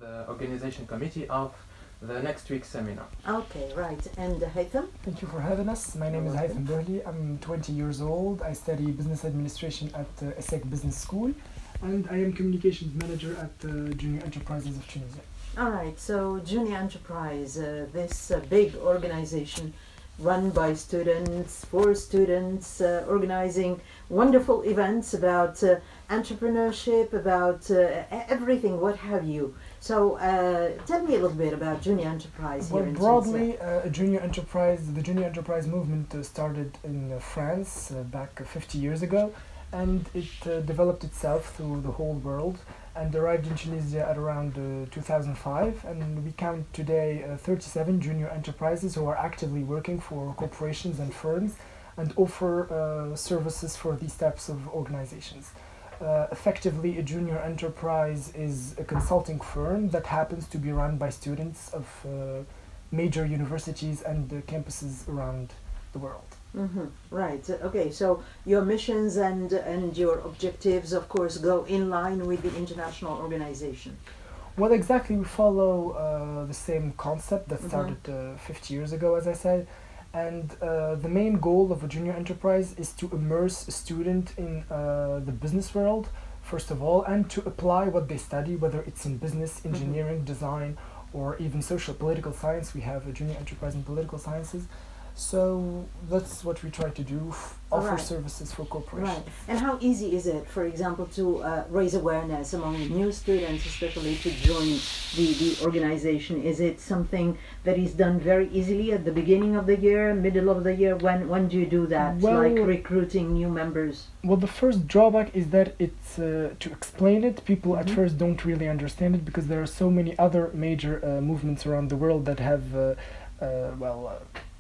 the organization committee of the next week's seminar. Okay, right. And Haytham? Thank you for having us. My name is Haytham Burli. I'm 20 years old. I study business administration at ESSEC Business School, and I am communications manager at Junior Enterprises of Tunisia. All right, so Junior Enterprise, this big organization run by students, for students, organizing wonderful events about entrepreneurship, about everything, what have you. So tell me a little bit about Junior Enterprise here in broadly, the Junior Enterprise movement started in France back 50 years ago, and it developed itself through the whole world and arrived in Tunisia at around 2005, and we count today 37 junior enterprises who are actively working for corporations and firms and offer services for these types of organizations. Effectively, a junior enterprise is a consulting firm that happens to be run by students of major universities and campuses around the world. Mm-hmm. Right. Okay. So your missions and your objectives, of course, go in line with the international organization. Well, exactly. We follow the same concept that started 50 years ago, as I said. And the main goal of a junior enterprise is to immerse a student in the business world, first of all, and to apply what they study, whether it's in business, engineering, design, or even social political science. We have a junior enterprise in political sciences. So that's what we try to do, offer services for corporations. Right. And how easy is it, for example, to raise awareness among new students, especially to join the organization? Is it something that is done very easily at the beginning of the year, middle of the year? When do you do that, like recruiting new members? Well, the first drawback is that it's, to explain it, people at first don't really understand it because there are so many other major movements around the world that have,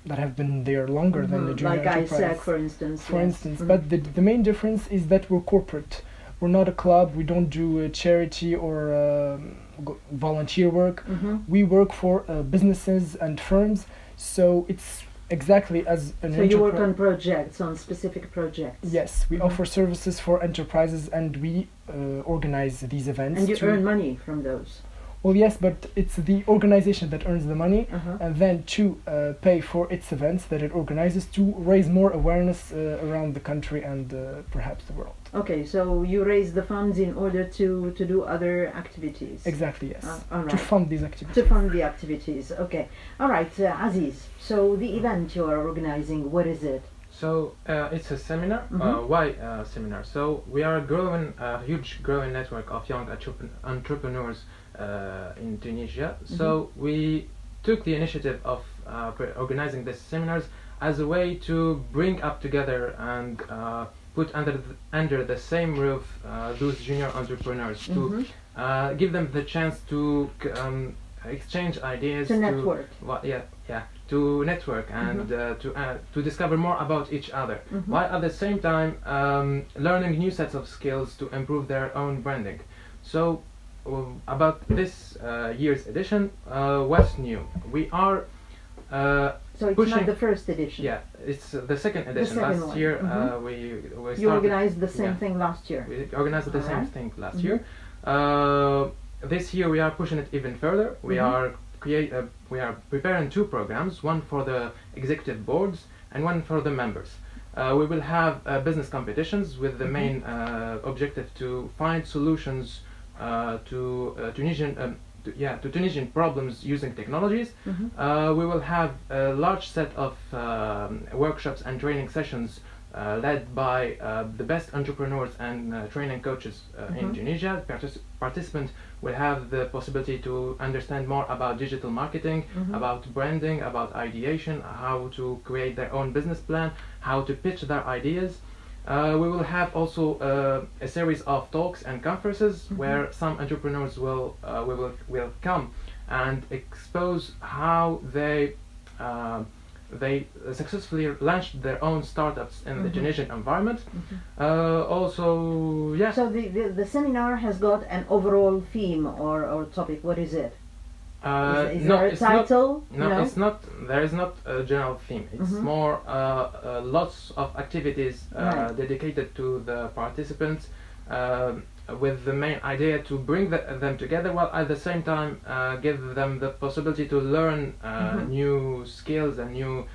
that have been there longer than the junior enterprise. Like ISEC, for instance. But the main difference is that we're corporate. We're not a club. We don't do charity or volunteer work. We work for businesses and firms. So it's exactly as an So you work on projects, on specific projects. Yes, we offer services for enterprises, and we organize these events. And you earn money from those. Well, yes, but it's the organization that earns the money, and then to pay for its events that it organizes to raise more awareness around the country and perhaps the world. Okay, so you raise the funds in order to do other activities. Exactly, yes. All right. To fund these activities. To fund the activities, okay. All right, Aziz, so the event you are organizing, what is it? So it's a seminar. Why seminar? So we are a huge growing network of young entrepreneurs in Tunisia. So we took the initiative of organizing these seminars as a way to bring up together and put under the same roof those junior entrepreneurs, to give them the chance to exchange ideas, to network. To network and to discover more about each other, while at the same time learning new sets of skills to improve their own branding. So about this year's edition, what's new? We are so it's not the first edition. Yeah, it's the second edition. Last year we started. You organized the same thing last year. We organized the same thing last year. This year we are pushing it even further. We are preparing two programs, one for the executive boards and one for the members. We will have business competitions with the main objective to find solutions to Tunisian problems using technologies. We will have a large set of workshops and training sessions led by the best entrepreneurs and training coaches in Tunisia. Participants will have the possibility to understand more about digital marketing, about branding, about ideation, how to create their own business plan, how to pitch their ideas. We will have also a series of talks and conferences where some entrepreneurs will come and expose how they successfully launched their own startups in the Tunisian environment. Also, yeah. So the seminar has got an overall theme or topic. What is it? Is there a title? No, it's not. There is not a general theme. It's more lots of activities dedicated to the participants. with the main idea to bring them together, while at the same time give them the possibility to learn new skills and new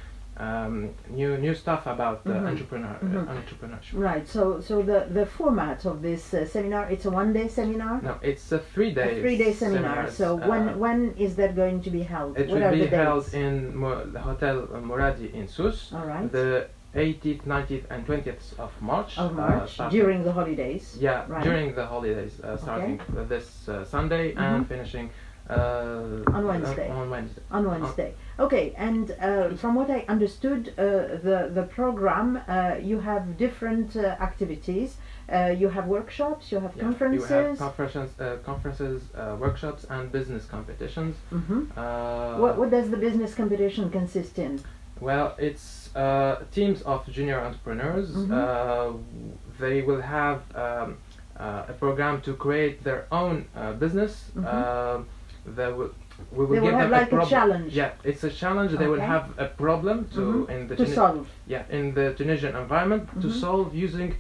stuff about entrepreneurship. Right. So the format of this seminar, it's a one-day seminar. No, it's a 3-day. A 3-day seminar. So when is that going to be held? It What will are be the held dates? in the Hotel Moradi in Sousse. All right. The 18th, 19th, and 20th of March. Of March, starting- during the holidays. Yeah, Right. during the holidays, starting this Sunday and finishing On Wednesday. On Wednesday. On Wednesday. Okay, and from what I understood, the program, you have different activities. You have workshops, you have Yeah, conferences. You have conferences, workshops, and business competitions. What does the business competition consist in? Well, it's teams of junior entrepreneurs. They will have a program to create their own business. We will They will give have them like a challenge. Yeah, it's a challenge. They will Okay. have a problem To solve. Yeah, in the Tunisian environment to solve using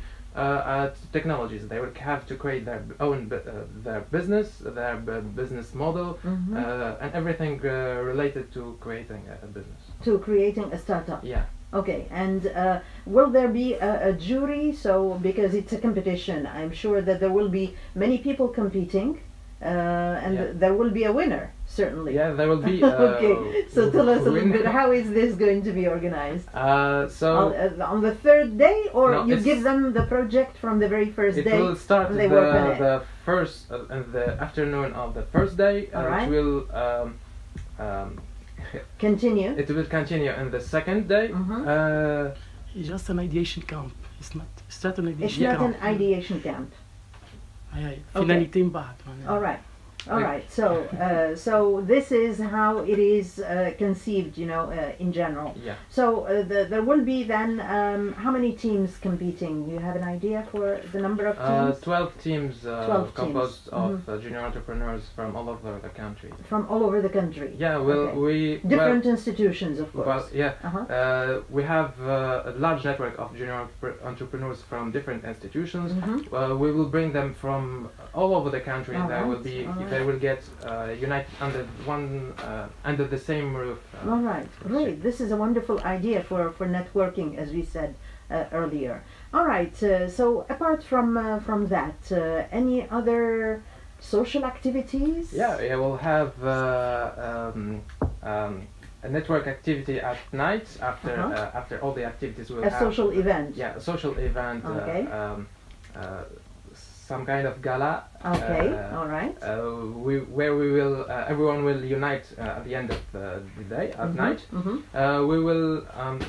technologies. They will have to create their own their business, their business model, and everything related to creating a business. To creating a startup. Yeah. Okay, and will there be a jury? So, because it's a competition, I'm sure that there will be many people competing, and Yeah. there will be a winner, certainly. Yeah, there will be. Okay, so tell us a little winner. bit, how is this going to be organized? So On the third day, or No, you it's- give them the project from the very first it day? will start and they work on it. the first in the afternoon of the first day. Alright. It will Continue. it will continue in the second day. It's just an ideation camp. It's not an It's ideation not camp. an ideation camp. أي finalité من بعد معناها. All right. All right. So this is how it is conceived, in general. Yeah. So there will be then how many teams competing? You have an idea for the number of teams? 12 teams 12 teams. composed of junior entrepreneurs from all over the country. From all over the country. Yeah, well, Okay. Different institutions, of course. Well, yeah, Uh-huh. we have a large network of junior entrepreneurs from different institutions. We will bring them from all over the country. All They will right, be, all right. they will get united under the same roof. All right, great. This is a wonderful idea for networking, as we said earlier. All right. So apart from that, any other social activities? Yeah, we'll have a network activity at night after all the activities. We'll A have social event. Yeah, a social event. Okay. Some kind of gala. Okay. All right. Where we will everyone will unite at the end of the day at night. We will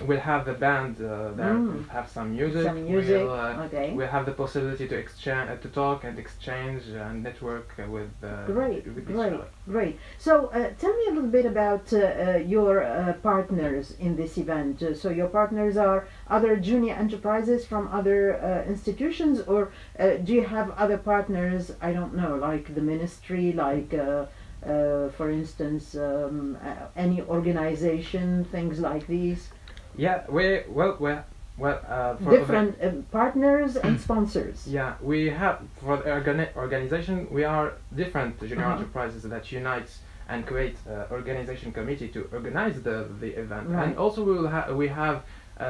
we'll have the band there. We'll have some music. Some music. Okay. We'll have the possibility to exchange, to talk and exchange and network with. Great, with each great, other. great. So tell me a little bit about your partners in this event. So your partners are other junior enterprises from other institutions, or do you have other partners? I don't know, like the ministry, like for instance, any organization, things like these. Yeah, for Different partners and sponsors. Yeah, we have for the organization. We are different junior enterprises that unite and create organization committee to organize the event. Right. And also we have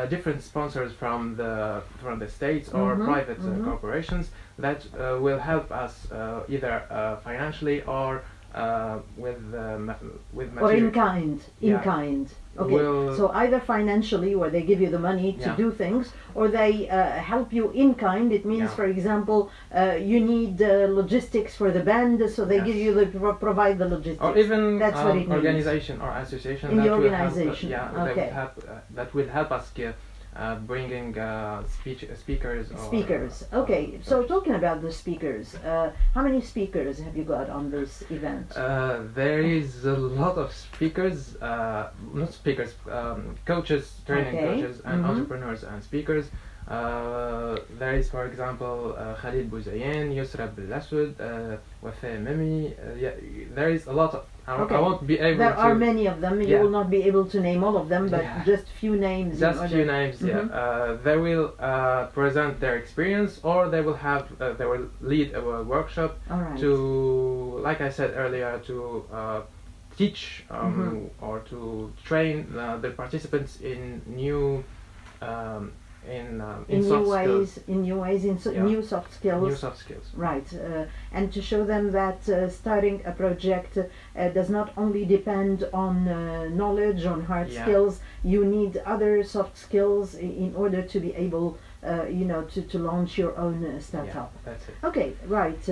different sponsors from the states or private corporations that will help us either financially or with Or material. in kind, in Yeah. kind. Okay, so either financially, where they give you the money to Yeah. do things, or they help you in kind. It means, Yeah. for example, you need logistics for the band, so they Yes. give you provide the logistics. Or even That's what it means. organization or association In that the will organization, help, yeah, okay. that will help us bringing speakers. Speakers. Okay, so talking about the speakers, how many speakers have you got on this event? There is a lot of speakers, not speakers, coaches, training Okay. coaches, and entrepreneurs and speakers. There is, for example, Khalid Bouzayen, Yusra Belasud, Wafa Memi. Yeah, there is a lot of Okay. I won't be able There to. are many of them. You Yeah. will not be able to name all of them, but Yeah. just few names. in Just order- few names, Mhm. yeah. They will present their experience, or they will have they will lead a workshop All right. to, like I said earlier, to teach or to train the participants in new in soft new ways, skills, in new ways, in Yeah. new soft skills. new soft skills. Right, and to show them that starting a project does not only depend on knowledge, on hard Yeah. skills. You need other soft skills in order to be able, to launch your own Yeah, startup. that's it. Okay, right.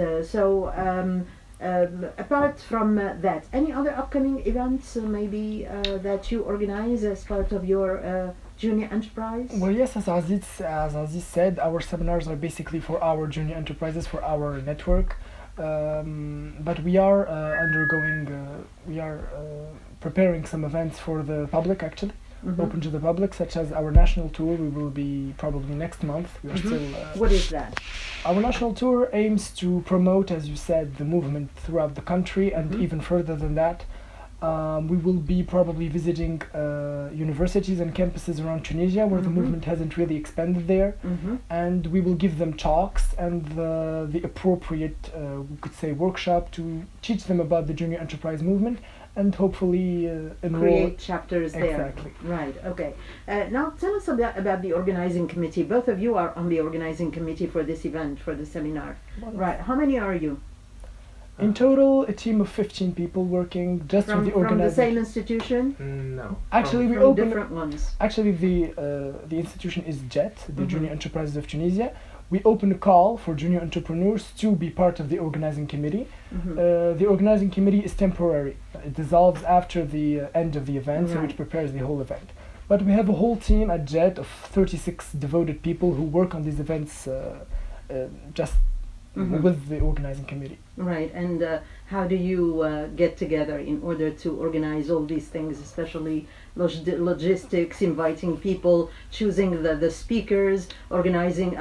Apart from that, any other upcoming events maybe that you organize as part of your junior enterprise? Well, yes, as Aziz said, our seminars are basically for our junior enterprises, for our network. But we are preparing some events for the public, actually, Mhm. open to the public, such as our national tour. We will be probably next month. We are Mhm. still. What is that? Our national tour aims to promote, as you said, the movement throughout the country, and Mhm. even further than that. We will be probably visiting universities and campuses around Tunisia where the Mhm. movement hasn't really expanded there, Mm-hmm. and we will give them talks and the appropriate, we could say, workshop to teach them about the junior enterprise movement and hopefully enroll. Create chapters there. Exactly. Right, okay. Now tell us about the organizing committee. Both of you are on the organizing committee for this event, for the seminar. Right, how many are you? In total, a team of 15 people working just From with the the organizing. same institution? No. Actually, we From open. different ones. Actually, the institution is JET, the Mhm. Junior Enterprises of Tunisia. We open a call for junior entrepreneurs to be part of the organizing committee. Mhm. The organizing committee is temporary. It dissolves after the end of the event, so Right. it prepares the whole event. But we have a whole team at JET of 36 devoted people who work on these events just Mhm. with the organizing committee. Right, and how do you get together in order to organize all these things, especially logistics, inviting people, choosing the speakers, organizing,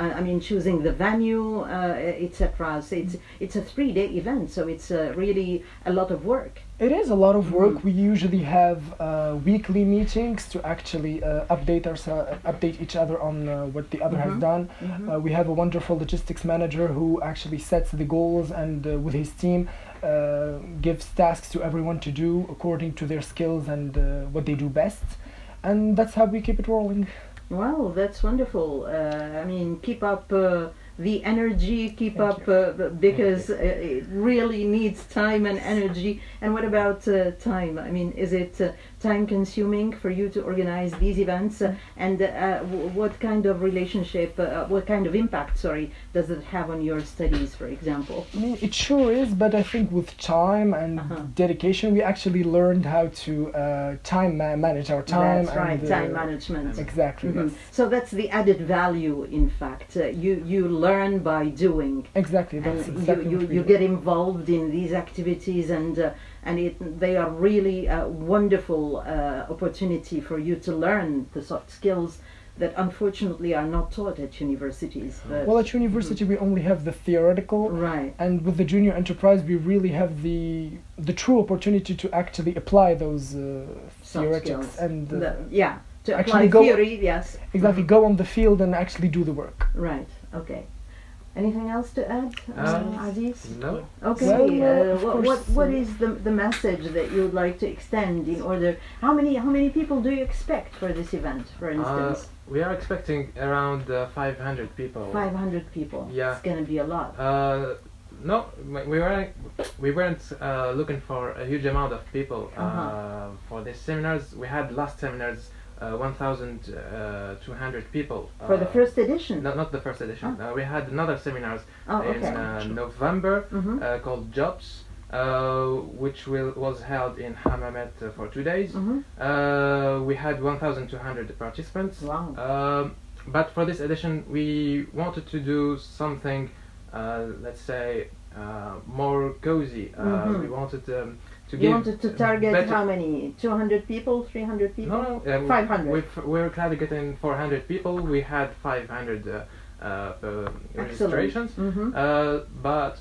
choosing the venue, etc. So it's a 3-day event, so it's really a lot of work. It is a lot of work. Mhm. We usually have weekly meetings to actually update each other on what the other has Mhm. done. Mhm. We have a wonderful logistics manager who actually sets the goals and with his team gives tasks to everyone to do according to their skills and what they do best. And that's how we keep it rolling. Wow, that's wonderful. Keep up the energy, keep Thank up because it really needs time and energy. And what about time? Is it time consuming for you to organize these events? And what kind of relationship, what kind of impact, does it have on your studies, for example? I mean, it sure is, but I think with time and Uh-huh. dedication, we actually learned how to manage our time. That's right, and, time management. Exactly. Mhm. Yes. So that's the added value, in fact. You learn by doing. Exactly. And That's exactly what we you do. get involved in these activities, and they are really a wonderful opportunity for you to learn the soft skills that unfortunately are not taught at universities. But Well, at university we only have the theoretical, right, and with the junior enterprise we really have the true opportunity to actually apply those soft theoretics skills. and To actually apply go- theory, yes. exactly go on the field and actually do the work. Right. Okay. Anything else to add, Aziz? No. Okay. Well, of what course, is the message that you would like to extend in order? How many people do you expect for this event, for instance? We are expecting around 500 people. 500 people. Yeah. It's going to be a lot. No, we weren't looking for a huge amount of people for these seminars. We had last seminars 1,200 people. For the first edition? No, not the first edition. We had another seminars Oh, in okay. November Mhm. called Jobs, which was held in Hammamet for 2 days. Mhm. We had 1,200 participants. Wow. But for this edition, we wanted to do something, let's say, more cozy. Mhm. We wanted to You give wanted to target better- how many? 200 people? 300 people? No, 500. We were targeting 400 people. We had 500 registrations. Mhm. But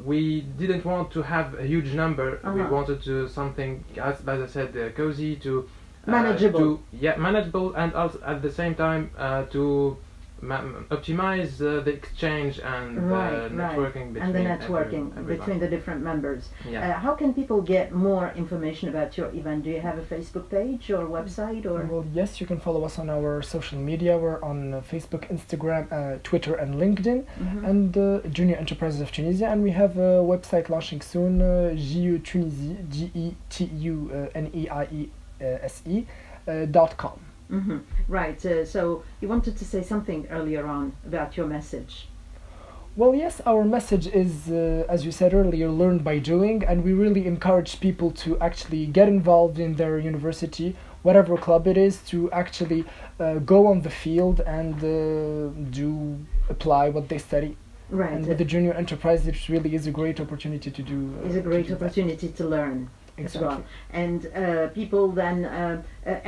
we didn't want to have a huge number. We Uh-huh. wanted to something, as I said, cozy to Manageable. manageable, and also at the same time to optimize the exchange and networking between and the networking everyone. between the different members. Yeah. How can people get more information about your event? Do you have a Facebook page or website or? Well, yes, you can follow us on our social media. We're on Facebook, Instagram, Twitter, and LinkedIn, Mhm. and Junior Enterprises of Tunisia. And we have a website launching soon, GE Tunisie, GETUNIIESE.com. Mhm. Right. So you wanted to say something earlier on about your message. Well, yes, our message is, as you said earlier, learn by doing, and we really encourage people to actually get involved in their university, whatever club it is, to actually go on the field and apply what they study. Right. And with the junior enterprise, it really is a great opportunity to do. Is a great to do that. opportunity to learn as well. Exactly. And people then,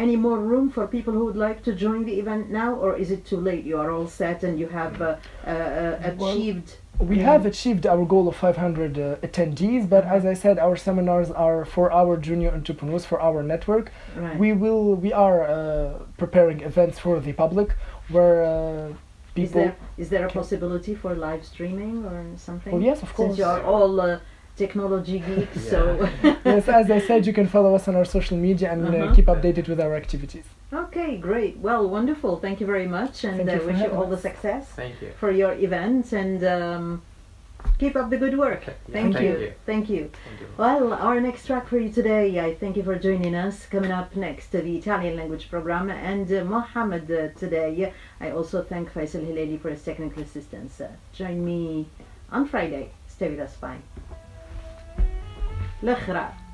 any more room for people who would like to join the event now, or is it too late? You are all set and you have achieved. We have achieved our goal of 500 attendees, but as I said, our seminars are for our junior entrepreneurs, for our network. Right. We are preparing events for the public where people. Is there a possibility for live streaming or something? Oh yes, of course. Since you are all technology geeks, so. Yes, as I said, you can follow us on our social media and keep updated with our activities. Okay, great. Well, wonderful. Thank you very much, and Thank you for wish you having all the us. success Thank you. for your event, and keep up the good work. Okay. Yeah, Thank thank you. you. Thank you. Thank you. Well, our next track for you today, I thank you for joining us. Coming up next, the Italian language program, and Mohammed today. I also thank Faisal Hilali for his technical assistance. Join me on Friday. Stay with us. Bye. الأخرى